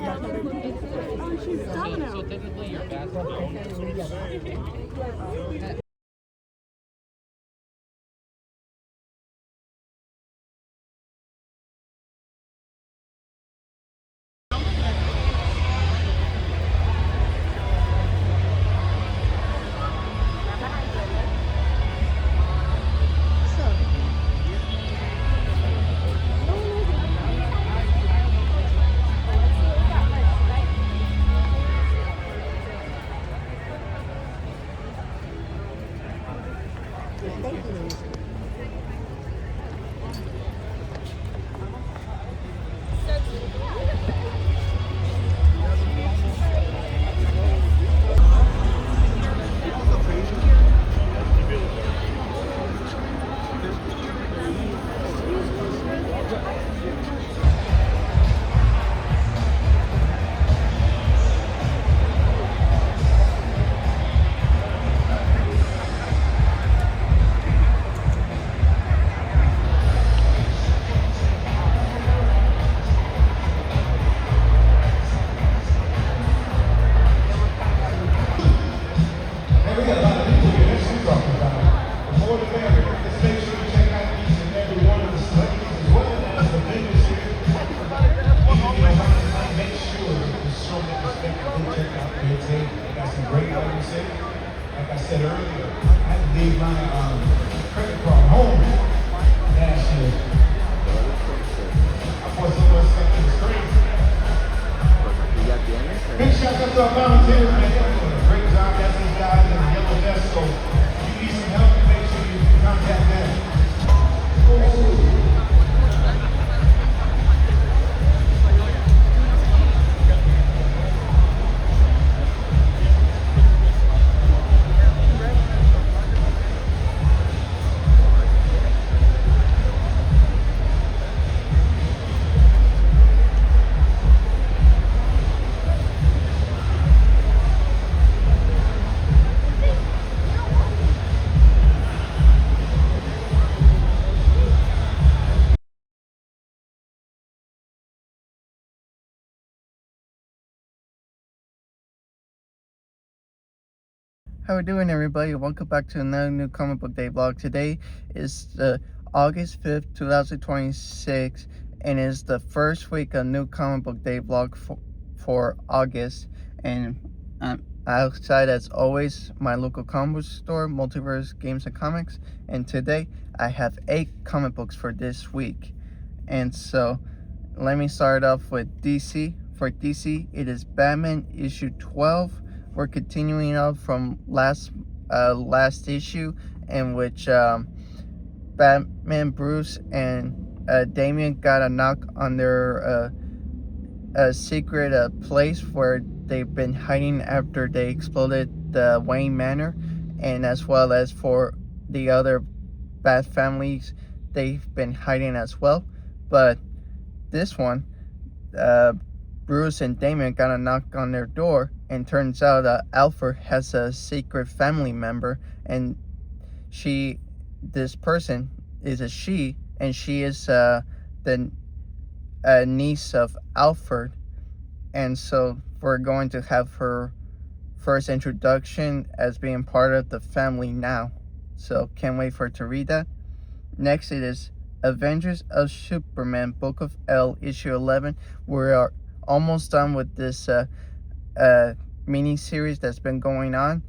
She's domino. So technically your basketball. Like I said earlier, I had to leave my credit card home last year. I bought so much stuff in the screen. Big shout out to our volunteers, man. They're doing a great job. That's these guys in the yellow vest. So if you need some help, make sure you contact them. How we doing, everybody? Welcome back to another new comic book day vlog. Today is the August 5th, 2026, and is the first week of new comic book day vlog for August. And I'm outside, as always, my local comic book store, Multiverse Games and Comics. And today I have 8 comic books for this week. And so let me start off with DC. For DC, it is Batman issue 12. We're continuing up from last issue, in which Batman, Bruce, and Damian got a knock on their a secret place where they've been hiding after they exploded the Wayne Manor, and as well as for the other Bat families, they've been hiding as well. But this one, Bruce and Damian got a knock on their door, and turns out Alfred has a secret family member, and this person is a she, and she is the niece of Alfred. And so we're going to have her first introduction as being part of the family now. So can't wait for her to read that. Next, it is Avengers of Superman, Book of L, issue 11. We are almost done with this mini series that's been going on.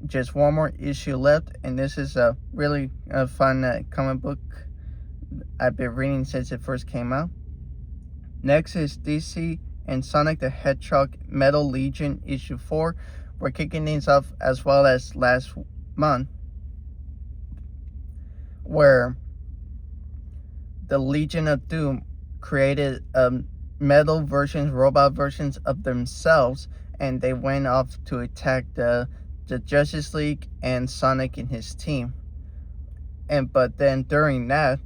Just one more issue left, and this is a really fun comic book I've been reading since it first came out. Next is DC and Sonic the Hedgehog Metal Legion issue 4. We're kicking things off as well as last month, where the Legion of Doom created metal versions, robot versions of themselves, and they went off to attack the Justice League and Sonic and his team. But then during that,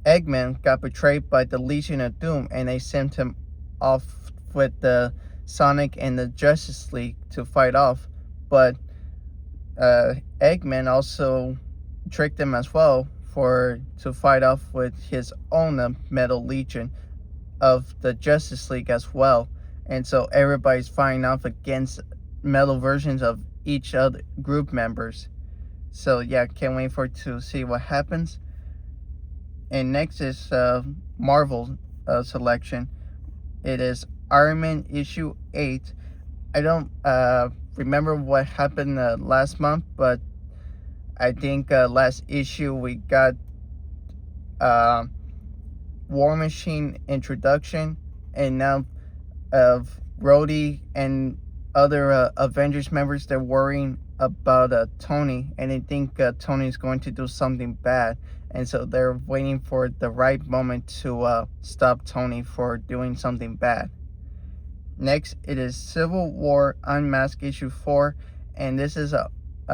Eggman got betrayed by the Legion of Doom, and they sent him off with the Sonic and the Justice League to fight off. But Eggman also tricked them as well to fight off with his own Metal Legion of the Justice League as well. And so everybody's fighting off against metal versions of each other group members. So yeah, can't wait to see what happens. And next is Marvel selection. It is Iron Man issue 8. I don't remember what happened last month, but I think last issue we got War Machine introduction, and now Rhodey and other Avengers members, they're worrying about Tony, and they think Tony's going to do something bad, and so they're waiting for the right moment to stop Tony for doing something bad. Next, it is Civil War Unmasked issue 4, and this is a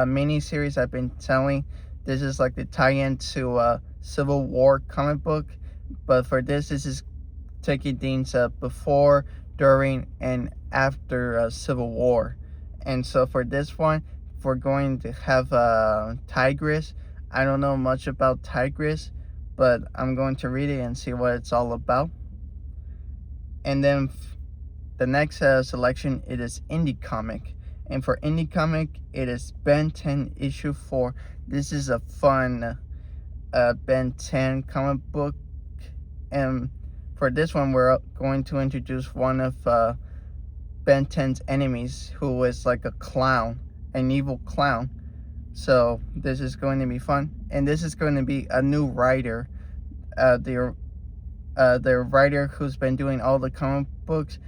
mini series I've been telling. This is like the tie-in to Civil War comic book, but for this is taking things before, during, and after Civil War. And so for this one, we're going to have Tigress. I don't know much about Tigress, but I'm going to read it and see what it's all about. And then the next selection, it is Indie Comic. And for Indie Comic, it is Ben 10 issue 4. This is a fun Ben 10 comic book. And for this one, we're going to introduce one of Ben 10's enemies, who is like a clown, an evil clown. So this is going to be fun. And this is going to be a new writer. The writer who's been doing all the comic books,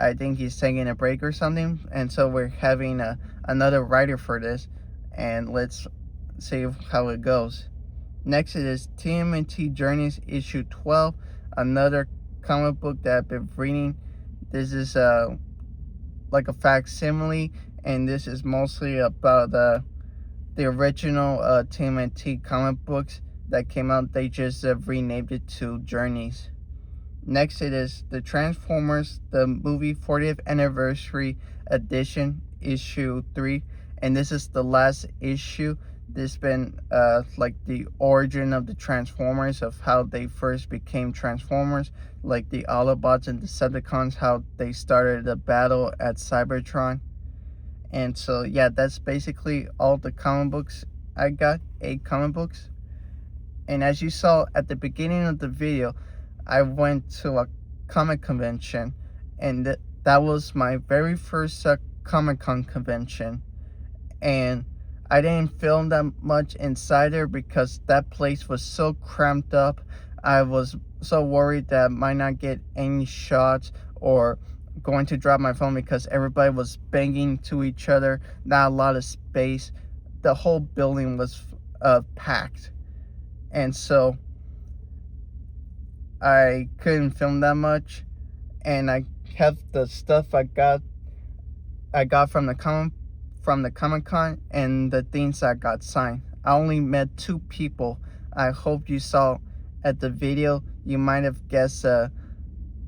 I think he's taking a break or something, and so we're having another writer for this, and let's see how it goes. Next, it is TMNT Journeys issue 12, another comic book that I've been reading. This is like a facsimile, and this is mostly about the original TMNT comic books that came out. They just renamed it to Journeys. Next, it is the Transformers, the movie 40th anniversary edition, issue 3, and this is the last issue. This has been like the origin of the Transformers, of how they first became Transformers, like the Autobots and Decepticons, how they started the battle at Cybertron. And so yeah, that's basically all the comic books I got, 8 comic books. And as you saw at the beginning of the video, I went to a comic convention, and that was my very first Comic-Con convention, and I didn't film that much inside there because that place was so cramped up. I was so worried that I might not get any shots, or going to drop my phone because everybody was banging to each other, not a lot of space. The whole building was packed, and so I couldn't film that much, and I have the stuff I got from the Comic-Con, and the things I got signed. I only met 2 people. I hope you saw at the video. You might have guessed the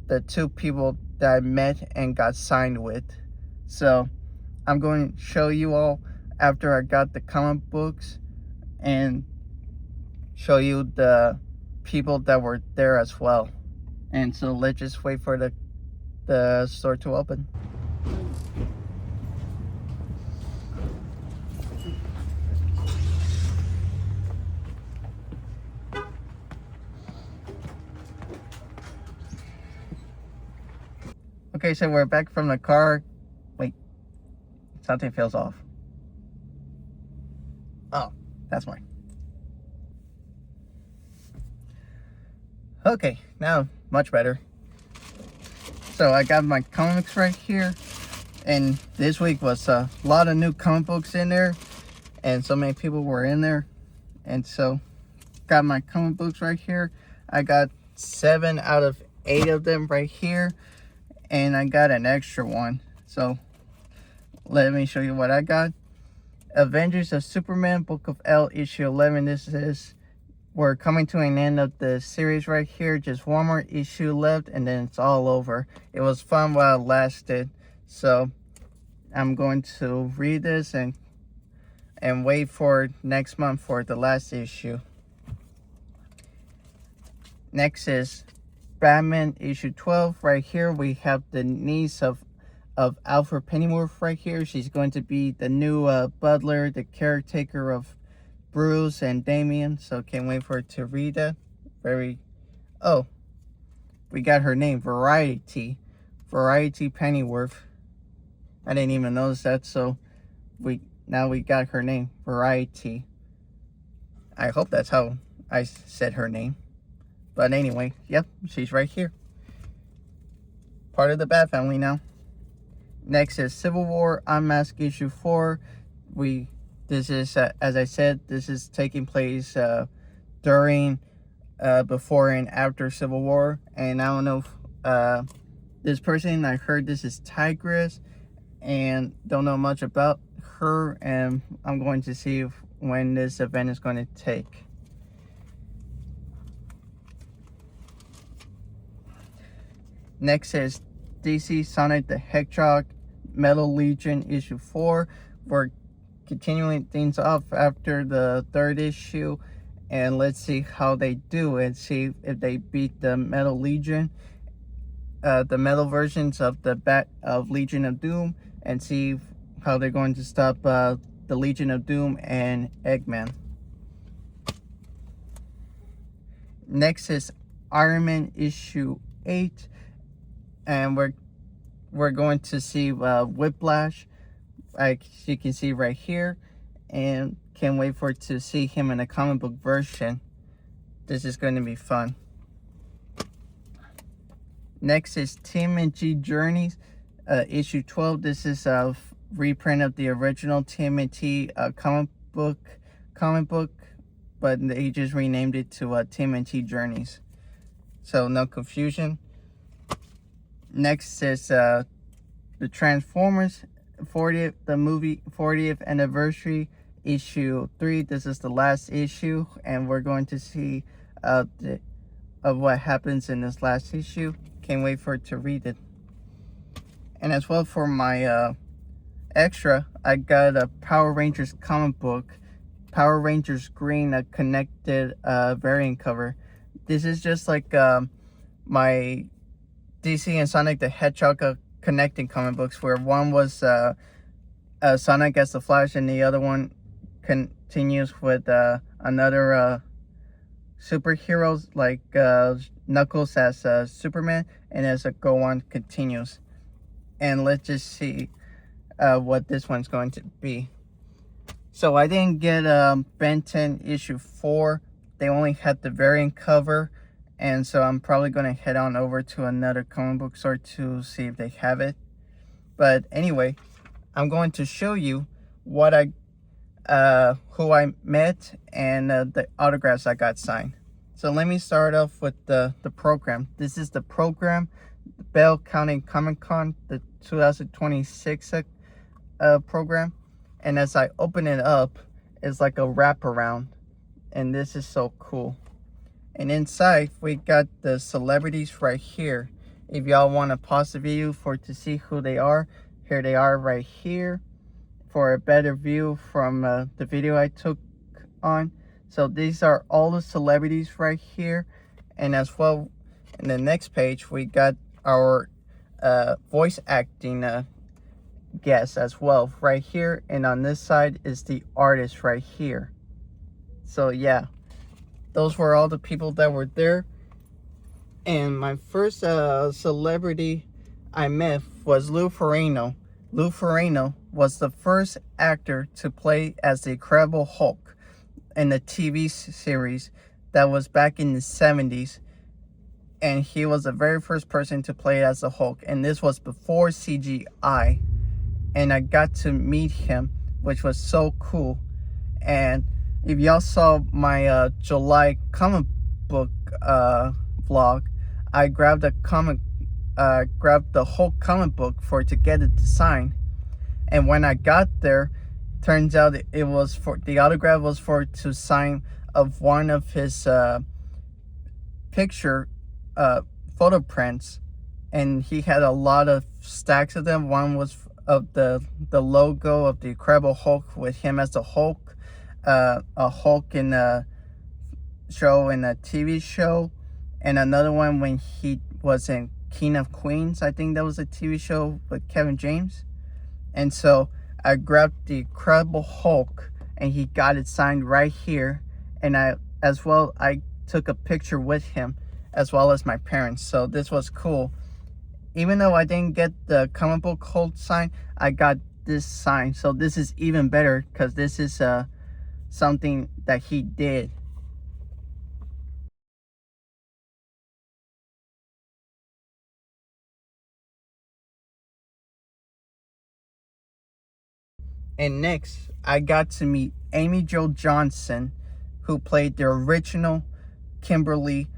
2 people that I met and got signed with. So I'm going to show you all after I got the comic books, and show you the people that were there as well. And so let's just wait for the store to open. Okay, so we're back from the car. Wait, something feels off. Oh, that's why. Okay, now much better. So I got my comics right here, and this week was a lot of new comic books in there, and so many people were in there, and so got my comic books right here. I got 7 out of 8 of them right here, and I got an extra one. So let me show you what I got. Avengers of Superman, Book of L, issue 11. This is, we're coming to an end of the series right here. Just one more issue left, and then it's all over. It was fun while it lasted. So I'm going to read this and wait for next month for the last issue. Next is Batman issue 12. Right here we have the niece of Alfred Pennyworth right here. She's going to be the new butler, the caretaker of Bruce and Damien. So can't wait for it to read that. Oh, we got her name, Variety Pennyworth. I didn't even notice that, so now we got her name, Variety. I hope that's how I said her name. But anyway, yep, she's right here. Part of the Bat family now. Next is Civil War Unmasked issue 4. This is, as I said, this is taking place during, before and after Civil War. And I don't know if this person, I heard this is Tigress, and don't know much about her. And I'm going to see when this event is going to take. Next is DC Sonic the Hedgehog Metal Legion issue 4. We're continuing things off after the 3rd issue, and let's see how they do and see if they beat the Metal Legion, the metal versions of Legion of Doom, and see how they're going to stop the Legion of Doom and Eggman. Next is Iron Man issue 8, and we're going to see Whiplash, like you can see right here, and can't wait for it to see him in a comic book version. This is going to be fun. Next is TMNT Journeys, issue 12. This is a reprint of the original TMNT comic book, but they just renamed it to TMNT Journeys, so no confusion. Next is the Transformers 40th anniversary issue 3. This is the last issue, and we're going to see of what happens in this last issue. Can't wait for it to read it. And as well, for my extra, I got a Power Rangers comic book, Power Rangers Green, a connected variant cover. This is just like my DC and Sonic the Hedgehog connecting comic books, where one was Sonic as the Flash, and the other one continues with another superheroes like Knuckles as Superman, and as it go on continues. And let's just see what this one's going to be. So I didn't get Ben 10 issue 4. They only had the variant cover, and so I'm probably going to head on over to another comic book store to see if they have it. But anyway, I'm going to show you what who I met and the autographs I got signed. So let me start off with the program. This is the program, the Bell County Comic Con, the 2026 program. And as I open it up, it's like a wraparound, and this is so cool. And inside, we got the celebrities right here. If y'all want to pause the video to see who they are, here they are right here for a better view from the video I took on. So these are all the celebrities right here. And as well, in the next page, we got our voice acting guests as well right here. And on this side is the artist right here. So yeah, those were all the people that were there. And my first celebrity I met was Lou Ferrigno. Lou Ferrigno was the first actor to play as the Incredible Hulk in the TV series that was back in the 70s. And he was the very first person to play as the Hulk. And this was before CGI. And I got to meet him, which was so cool. And if y'all saw my July comic book vlog, I grabbed the whole comic book to get it signed. And when I got there, turns out it was the autograph was to sign of one of his picture photo prints, and he had a lot of stacks of them. One was of the logo of the Incredible Hulk with him as the Hulk, a Hulk in a show, in a TV show, and another one when he was in King of Queens. I think that was a TV show with Kevin James. And so I grabbed the Incredible Hulk, and he got it signed right here. And I took a picture with him, as well as my parents. So this was cool. Even though I didn't get the comic book Hulk sign, I got this sign. So this is even better, because this is something that he did. And next, I got to meet Amy Jo Johnson, who played the original Kimberly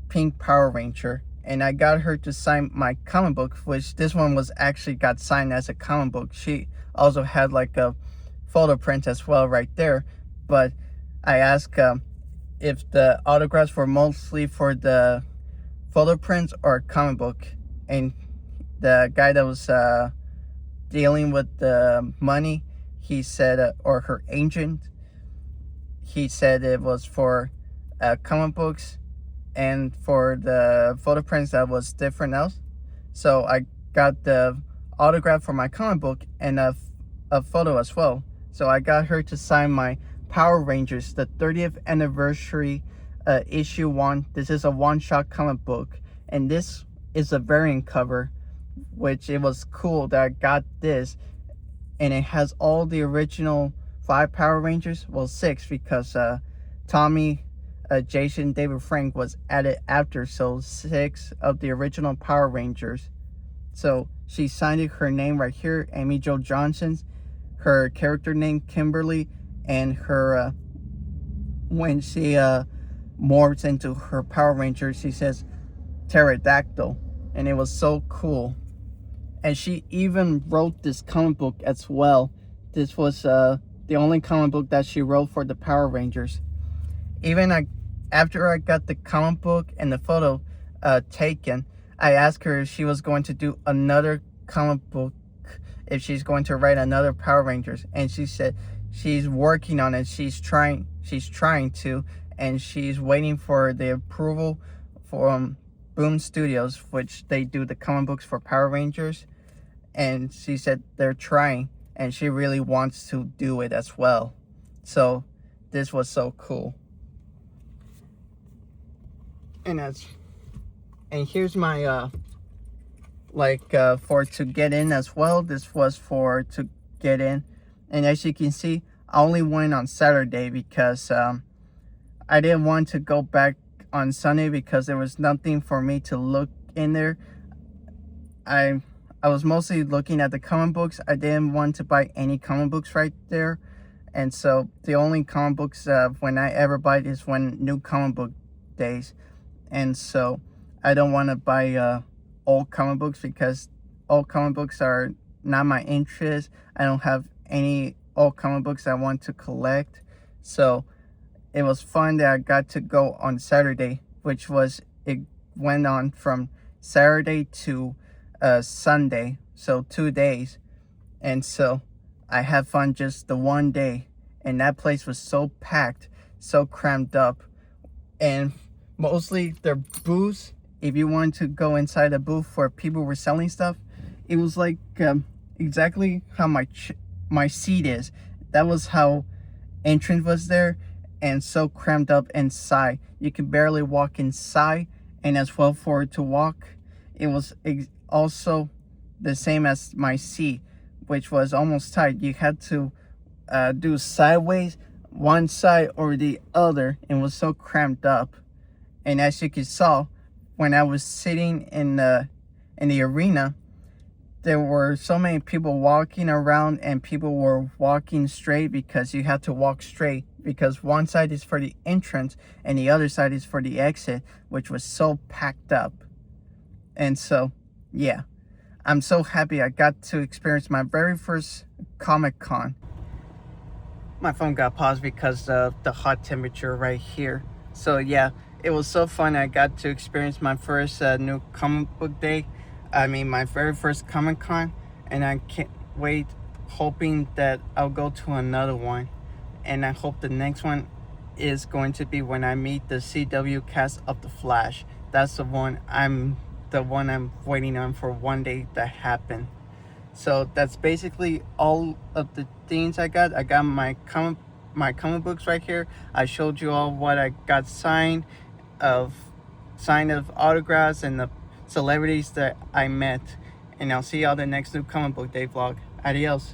Pink Power Ranger. And I got her to sign my comic book, which this one was actually got signed as a comic book. She also had like a photo print as well right there. But I asked if the autographs were mostly for the photo prints or comic book. And the guy that was dealing with the money, he said, or her agent, he said it was for comic books, and for the photo prints that was different else. So I got the autograph for my comic book and a photo as well. So I got her to sign my Power Rangers, the 30th anniversary issue 1. This is a one-shot comic book, and this is a variant cover, which it was cool that I got this, and it has all the original 5 Power Rangers. Well, 6, because Tommy, Jason, David, Frank was added after, so 6 of the original Power Rangers. So she signed it, her name right here, Amy Jo Johnson, her character name Kimberly, and her when she morphs into her Power Ranger, she says pterodactyl, and it was so cool. And she even wrote this comic book as well. This was the only comic book that she wrote for the Power Rangers. Even after I got the comic book and the photo taken, I asked her if she was going to do another comic book, if she's going to write another Power Rangers. And she said she's working on it. She's trying to, and she's waiting for the approval from Boom Studios, which they do the comic books for Power Rangers. And she said they're trying, and she really wants to do it as well. So this was so cool. And here's my for to get in as well. This was for to get in, and as you can see, I only went on Saturday because I didn't want to go back on Sunday because there was nothing for me to look in there. I was mostly looking at the comic books. I didn't want to buy any comic books right there. And so the only comic books when I ever buy is when new comic book days. And so I don't want to buy old comic books because old comic books are not my interest. I don't have any old comic books I want to collect. So it was fun that I got to go on Saturday, which was, it went on from Saturday to Sunday, so 2 days. And so I had fun just the one day, and that place was so packed, so crammed up. And mostly their booths, if you wanted to go inside a booth where people were selling stuff, it was like exactly how my seat is. That was how entrance was there, and so crammed up inside. You could barely walk inside, and as well for it to walk, it was also the same as my seat, which was almost tight. You had to do sideways, one side or the other, and was so cramped up. And as you could saw, when I was sitting in the arena, there were so many people walking around, and people were walking straight because you had to walk straight, because one side is for the entrance and the other side is for the exit, which was so packed up. And so, yeah, I'm so happy I got to experience my very first Comic-Con. My phone got paused because of the hot temperature right here. So yeah, it was so fun. I got to experience my first new comic book day. I mean, my very first Comic-Con, and I can't wait, hoping that I'll go to another one. And I hope the next one is going to be when I meet the CW cast of The Flash. That's the one I'm waiting on for one day to happen. So that's basically all of the things I got. I got my comic books right here. I showed you all what I got signed of autographs and the celebrities that I met. And I'll see y'all the next new comic book day vlog. Adios.